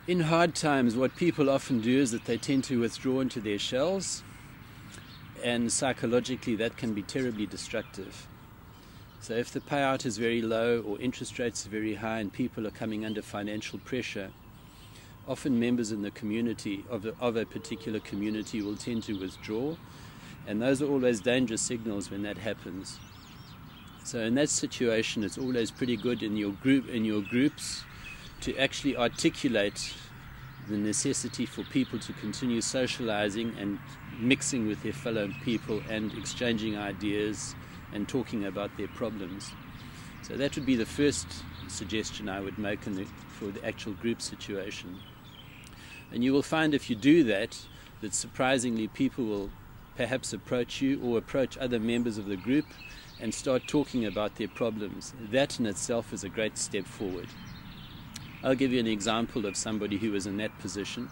In hard times, what people often do is that they tend to withdraw into their shells, and psychologically that can be terribly destructive. So if the payout is very low or interest rates are very high and people are coming under financial pressure, often members in the community of a particular community will tend to withdraw, and those are always dangerous signals when that happens. So in that situation, it's always pretty good in your groups to actually articulate the necessity for people to continue socializing and mixing with their fellow people and exchanging ideas and talking about their problems. So that would be the first suggestion I would make for the actual group situation. And you will find if you do that surprisingly people will perhaps approach you or approach other members of the group and start talking about their problems. That in itself is a great step forward. I'll give you an example of somebody who was in that position,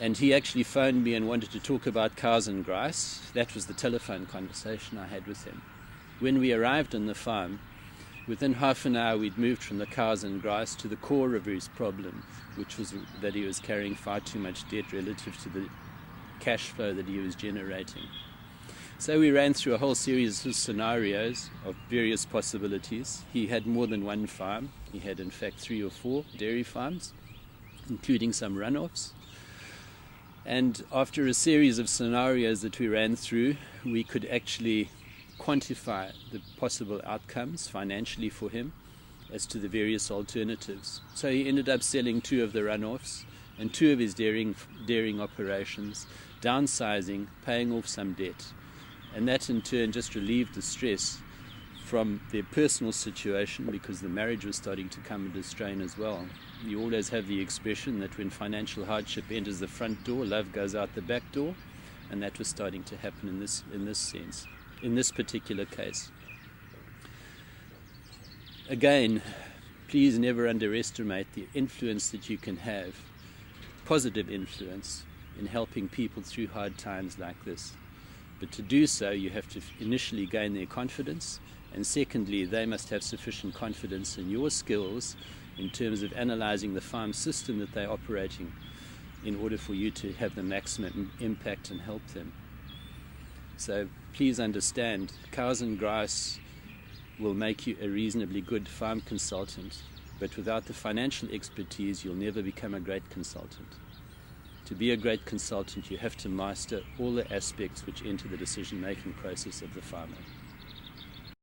and he actually phoned me and wanted to talk about cows and grass. That was the telephone conversation I had with him. When we arrived on the farm, within half an hour we'd moved from the cows and grass to the core of his problem, which was that he was carrying far too much debt relative to the cash flow that he was generating. So we ran through a whole series of scenarios of various possibilities. He had more than one farm. He had in fact 3 or 4 dairy farms, including some runoffs. And after a series of scenarios that we ran through, we could actually quantify the possible outcomes financially for him as to the various alternatives. So he ended up selling 2 of the runoffs and 2 of his dairying operations, downsizing, paying off some debt. And that in turn just relieved the stress from their personal situation, because the marriage was starting to come under strain as well. You always have the expression that when financial hardship enters the front door, love goes out the back door, and that was starting to happen in this sense, in this particular case. Again, please never underestimate the influence that you can have, positive influence, in helping people through hard times like this. But to do so, you have to initially gain their confidence, and secondly, they must have sufficient confidence in your skills in terms of analyzing the farm system that they're operating in order for you to have the maximum impact and help them. So please understand, cows and grass will make you a reasonably good farm consultant, but without the financial expertise, you'll never become a great consultant. To be a great consultant, you have to master all the aspects which enter the decision-making process of the farmer.